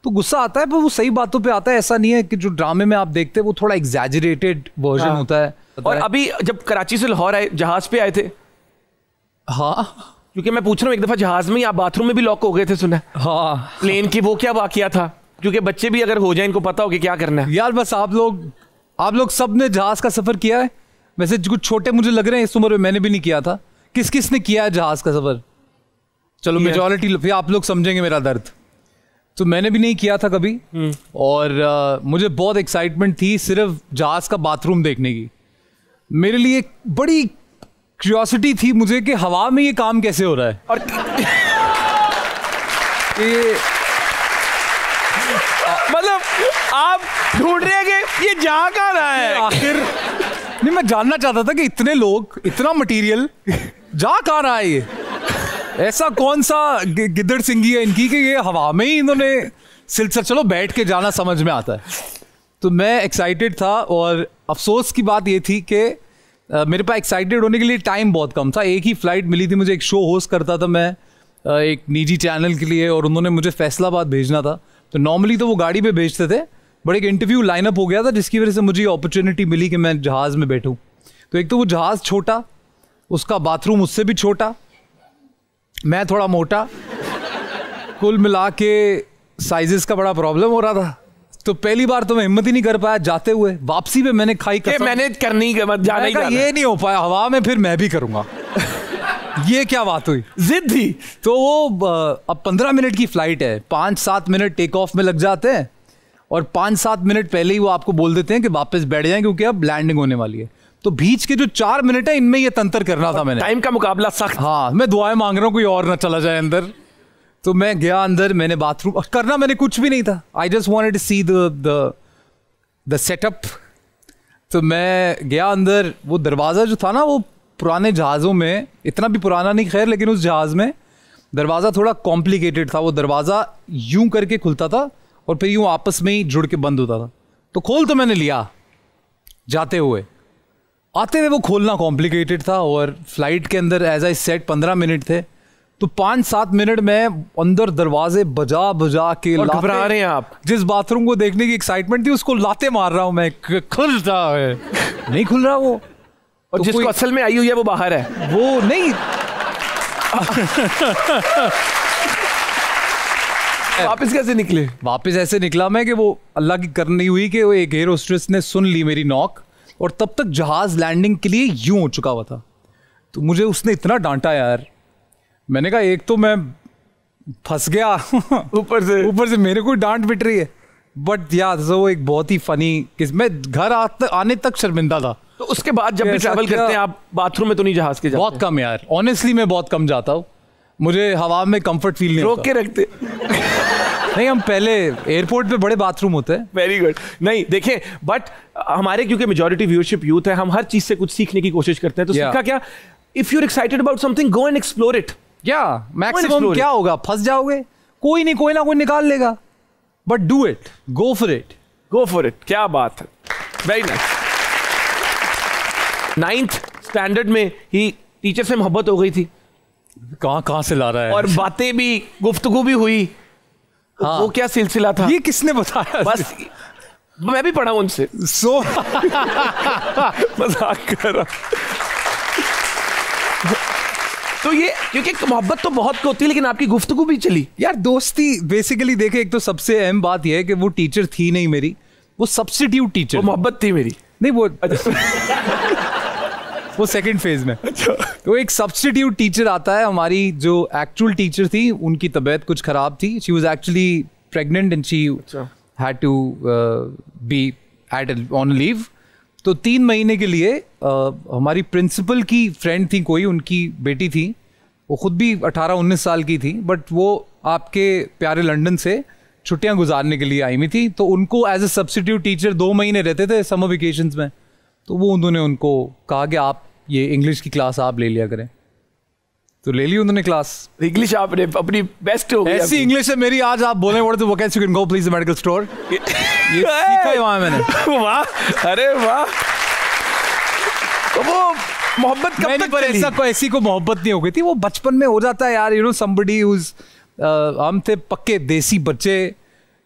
तो गुस्सा आता है, पर वो सही बातों पे आता है। ऐसा नहीं है कि जो ड्रामे में आप देखते हैं वो थोड़ा एग्जैजरेटेड वर्जन होता है। और अभी जब कराची से लाहौर आए, जहाज पे आए थे? हाँ, क्योंकि मैं पूछ रहा हूँ, एक दफा जहाज में ही आप बाथरूम में भी लॉक हो गए थे, सुना? हाँ, प्लेन की वो क्या वाकया था? क्योंकि बच्चे भी अगर हो जाए, इनको पता हो कि क्या करना है। यार बस आप लोग सब ने जहाज का सफर किया है। वैसे कुछ छोटे मुझे लग रहे हैं इस उम्र में, मैंने भी नहीं किया था। किस किस ने किया है जहाज का सफर? चलो मेजॉरिटी, फिर आप लोग समझेंगे मेरा दर्द। तो मैंने भी नहीं किया था कभी। और मुझे बहुत एक्साइटमेंट थी सिर्फ जहाज का बाथरूम देखने की। मेरे लिए बड़ी क्यूरियोसिटी थी मुझे कि हवा में ये काम कैसे हो रहा है। और मतलब आप ढूंढ रहे हैं कि ये जा कहाँ रहा है आखिर। नहीं, मैं जानना चाहता था कि इतने लोग, इतना मटेरियल जा कहाँ रहा है ये। ऐसा कौन सा गिद्दड़ सिंगी है इनकी कि ये हवा में ही इन्होंने सिलसिला। चलो बैठ के जाना समझ में आता है। तो मैं एक्साइटेड था, और अफसोस की बात ये थी कि मेरे पास एक्साइटेड होने के लिए टाइम बहुत कम था। एक ही फ्लाइट मिली थी मुझे। एक शो होस्ट करता था मैं एक निजी चैनल के लिए, और उन्होंने मुझे फैसलाबाद भेजना था। तो नॉर्मली तो वो गाड़ी पे भेजते थे, बट एक इंटरव्यू लाइनअप हो गया था जिसकी वजह से मुझे अपॉर्चुनिटी मिली कि मैं जहाज़ में बैठूं। तो एक तो वो जहाज़ छोटा, उसका बाथरूम उससे भी छोटा, मैं थोड़ा मोटा, कुल मिला के साइजेस का बड़ा प्रॉब्लम हो रहा था। तो पहली बार तो मैं हिम्मत ही नहीं कर पाया जाते हुए। वापसी पे मैंने खाई कसम, मैनेज करनी, जाना ही जाना। ये नहीं हो पाया हवा में, फिर मैं भी करूंगा। ये क्या बात हुई, जिद थी। तो वो अब 15 मिनट की फ्लाइट है, 5-7 मिनट टेक ऑफ में लग जाते हैं, और 5-7 मिनट पहले ही वो आपको बोल देते हैं कि वापस बैठ जाएं क्योंकि अब लैंडिंग होने वाली है। तो बीच के जो 4 मिनट है इनमें ये तंत्र करना था मैंने। टाइम का मुकाबला सख्त। हाँ, मैं दुआएं मांग रहा हूँ कोई और ना चला जाए अंदर। तो मैं गया अंदर, मैंने बाथरूम करना, मैंने कुछ भी नहीं था। I just wanted to see the setup. तो मैं गया अंदर। वो दरवाज़ा जो था ना, वो पुराने जहाज़ों में, इतना भी पुराना नहीं खैर, लेकिन उस जहाज़ में दरवाज़ा थोड़ा कॉम्प्लिकेटेड था। वो दरवाज़ा यूं करके खुलता था और फिर यूं आपस में ही जुड़ के बंद होता था। तो खोल तो मैंने लिया, जाते हुए आते हुए वो खोलना कॉम्प्लिकेटेड था। और फ्लाइट के अंदर एज आई सेट 15 मिनट थे, तो 5-7 मिनट में अंदर दरवाजे बजा बजा के घबरा रहे हैं आप। जिस बाथरूम को देखने की एक्साइटमेंट थी उसको लाते मार रहा हूं मैं, खुल रहा है नहीं खुल रहा वो। और तो जिसको असल में आई हुई है वो बाहर है, वो नहीं। वापस कैसे निकले? वापस ऐसे निकला मैं कि वो अल्लाह की करनी हुई कि वो एक एयर होस्टेस ने सुन ली मेरी नॉक, और तब तक जहाज लैंडिंग के लिए यूं हो चुका हुआ था। तो मुझे उसने इतना डांटा यार। मैंने कहा एक तो मैं फंस गया ऊपर से मेरे को डांट पिट रही है। बट यार वो एक बहुत ही फनी किस, मैं घर आने तक शर्मिंदा था। तो उसके बाद जब भी ट्रैवल करते हैं आप, बाथरूम में तो नहीं जहाज के जाते? बहुत कम यार, ऑनेस्टली मैं बहुत कम जाता हूँ। मुझे हवा में कंफर्ट फील नहीं रोक के रखते? नहीं, हम पहले एयरपोर्ट पे बड़े बाथरूम होते हैं। Very good. नहीं देखें, बट हमारे क्योंकि मेजॉरिटी व्यूअरशिप यूथ है, हम हर चीज से कुछ सीखने की कोशिश करते हैं। तो सीखा क्या? If you are excited about something, go and explore it. या मैक्सिमम क्या होगा, फंस जाओगे, कोई नहीं कोई ना कोई निकाल लेगा, but do it, go for it, go for it. क्या बात है, वेरी नाइस। 9th स्टैंडर्ड में ही टीचर से मोहब्बत हो गई थी? कहां से ला रहा है? और बातें भी, गुफ्तगू भी हुई। हाँ। वो क्या सिलसिला था? ये किसने बताया? बस मैं भी पढ़ा उनसे। मजाक कर रहा। तो ये क्योंकि मोहब्बत तो बहुत होती है, लेकिन आपकी गुफ्तगू भी चली। यार दोस्ती बेसिकली देखे, एक तो सबसे अहम बात यह है कि वो टीचर थी नहीं मेरी, वो सब्स्टिट्यूट टीचर। वो मोहब्बत थी मेरी? नहीं, वो सेकंड फेज में। तो एक सब्स्टिट्यूट टीचर आता है। हमारी जो एक्चुअल टीचर थी उनकी तबीयत कुछ खराब थी। She was actually pregnant and she had to be on leave. तो 3 महीने के लिए हमारी प्रिंसिपल की फ्रेंड थी, कोई उनकी बेटी थी, वो खुद भी 18-19 साल की थी, बट वो आपके प्यारे लंदन से छुट्टियां गुजारने के लिए आई हुई थी। तो उनको एज ए सब्स्टिट्यूट टीचर 2 महीने रहते थे समर वेकेशंस में। तो वो उन्होंने उनको कहा कि आप ये इंग्लिश की क्लास आप ले लिया करें। तो ले ली उन्होंने क्लास। इंग्लिश आपने अपनी बेस्ट हो गई। ऐसी इंग्लिश है मेरी, आज आप बोले what is the vocabulary you can go please the medical store. ये सीखा है वहां मैंने। वाह, अरे वाह। तो वो मोहब्बत कब तक चली? ऐसी को मोहब्बत नहीं हो गई थी, वो बचपन में हो जाता है यार। यू नो समबडी हुज, हम थे पक्के देसी बच्चे,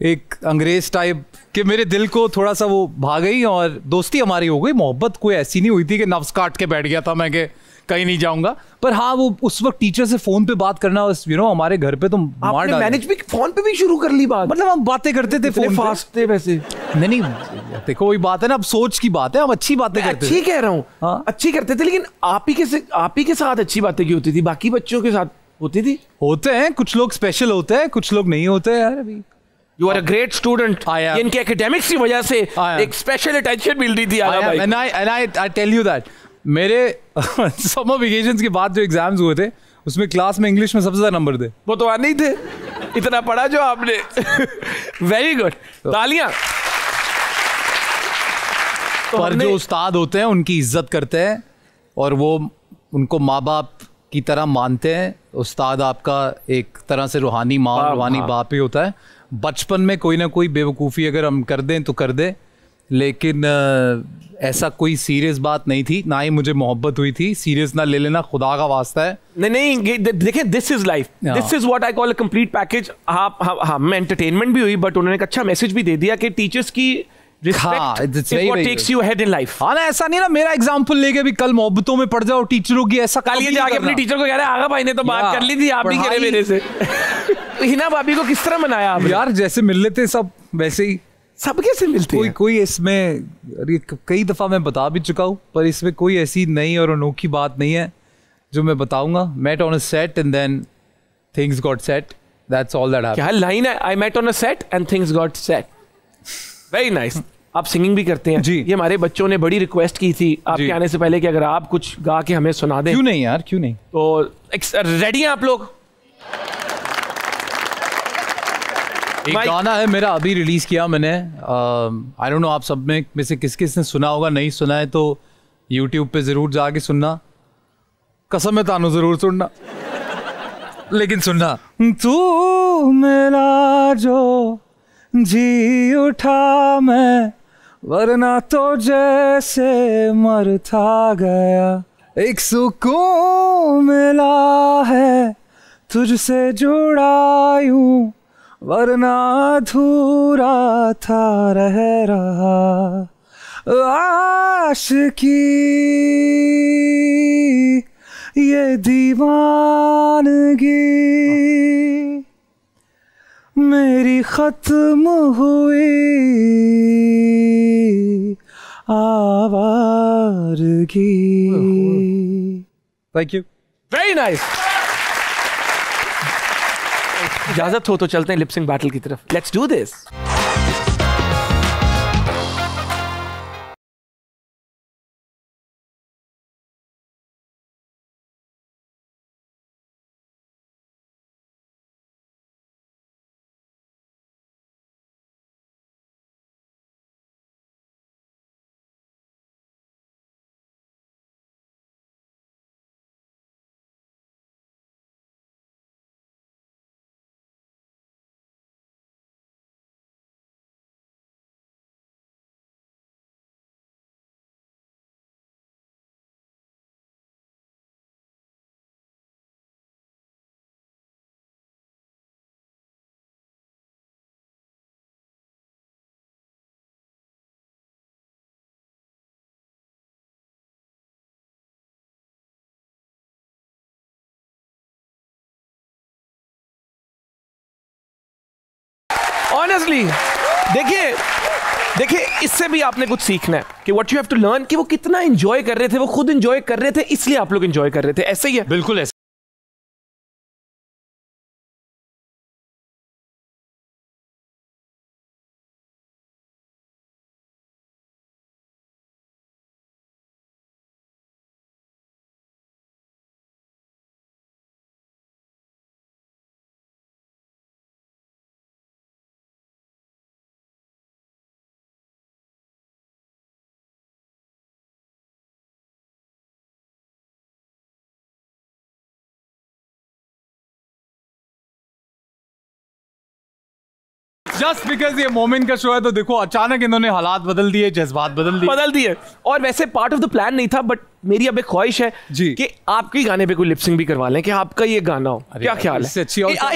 एक अंग्रेज टाइप कि मेरे दिल को थोड़ा सा वो भा गई और दोस्ती हमारी हो गई। मोहब्बत कोई ऐसी नहीं हुई थी कि नफ्स काट के बैठ गया था मैं कि कहीं नहीं जाऊंगा। पर हाँ, वो उस वक्त टीचर से फोन पे बात करना, हमारे घर पे तो मार डाला। मैनेज भी फोन पे भी शुरू कर ली बात? मतलब हम बातें करते थे, फोन फास्ट थे वैसे। नहीं, देखो वही बात है ना, अब सोच की बात है, हम अच्छी बातें करते थे। अच्छी कह रहा हूँ, हाँ? अच्छी करते थे, लेकिन आप ही के साथ अच्छी बातें की होती थी, बाकी बच्चों के साथ होती थी? होते हैं कुछ लोग स्पेशल होते हैं, कुछ लोग नहीं होते यार। अभी you are a great student, इनके एकेडमिक्स की वजह से एक स्पेशल अटेंशन मिल रही थी आगा भाई। And I tell you that मेरे समर वेकेशंस के बाद जो एग्जाम्स हुए थे उसमें क्लास में इंग्लिश में सबसे ज्यादा नंबर थे। वो तो आने ही थे, इतना पढ़ा जो आपने। वेरी गुड, तालियां। तो पर जो उस्ताद होते हैं उनकी इज्जत करते हैं और वो उनको माँ बाप की तरह मानते हैं। उस्ताद आपका एक तरह से रूहानी माँ और रूहानी बाप ही होता है। बचपन में कोई ना कोई बेवकूफ़ी अगर हम कर दें तो कर दें, लेकिन ऐसा कोई सीरियस बात नहीं थी, ना ही मुझे मोहब्बत हुई थी। सीरियस ना ले लेना, खुदा का वास्ता है। नहीं, देखें, this is life, this is what I call a complete package. हाँ, मैं एंटरटेनमेंट भी हुई, बट उन्होंने एक अच्छा मैसेज भी दे दिया कि टीचर्स की respect is what takes you ahead in life. हाँ ना, ऐसा नहीं ना मेरा एग्जांपल लेके भी कल मोहब्बतों में पड़ जाओ टीचरों की, ऐसा कल ये जाके अपने टीचर को कह रहे हैं आगा भाई ने तो बात कर ली थी, आप नहीं करे मेरे से। हिना भाभी को किस तरह मनाया आप? यार जैसे मिल लेते सब वैसे ही सब कैसे मिलते हैं? कोई इसमें कई दफा मैं बता भी चुका हूँ, पर इसमें कोई ऐसी नई और अनोखी बात नहीं है जो मैं बताऊंगा। Met on a set and then things got set, that's all that happened. क्या लाइन है? I met on a set and things got set. Very nice. आप सिंगिंग भी करते हैं जी। ये हमारे बच्चों ने बड़ी रिक्वेस्ट की थी आपके आने से पहले कि अगर आप कुछ गा के हमें सुना दें। क्यों नहीं यार, क्यों नहीं। तो रेडी हैं आप लोग? एक गाना है मेरा, अभी रिलीज किया मैंने। आई डोंट नो आप सब में से किस किस ने सुना होगा, नहीं सुना है तो YouTube पे जरूर जाके सुनना। कसम है तानू जरूर सुनना, लेकिन सुनना। तू मिला जो जी उठा मैं, वरना तो जैसे मर था गया। एक सुकून मिला है तुझसे जुड़ा यूं, वरना अधूरा था रह रहा। आशिकी ये दीवानगी मेरी खत्म हुई आवारगी। Thank you. Very nice. इजाजत हो तो चलते हैं लिपसिंग बैटल की तरफ। Let's do this. ऑनेस्टली देखिए इससे भी आपने कुछ सीखना है कि what you have to learn कि वो कितना एंजॉय कर रहे थे, वो खुद एंजॉय कर रहे थे, इसलिए आप लोग एंजॉय कर रहे थे। ऐसे ही है, बिल्कुल ऐसे। जस्ट बिकॉज ये मोमिन का शो है तो देखो अचानक इन्होंने हालात बदल दिए, जज्बात बदल दिए। और वैसे पार्ट ऑफ द प्लान नहीं था, बट मेरी अब एक ख्वाहिश है जी कि आपके गाने पे कोई लिपसिंग भी करवा लें, कि आपका ये गाना हो। क्या ख्याल है?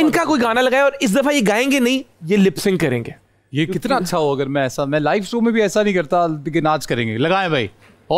इनका कोई गाना लगाए और इस दफा ये गाएंगे नहीं, ये लिपसिंग करेंगे। ये कितना अच्छा हो अगर मैं लाइव शो में भी ऐसा नहीं करता कि नाच करेंगे। लगाएं भाई।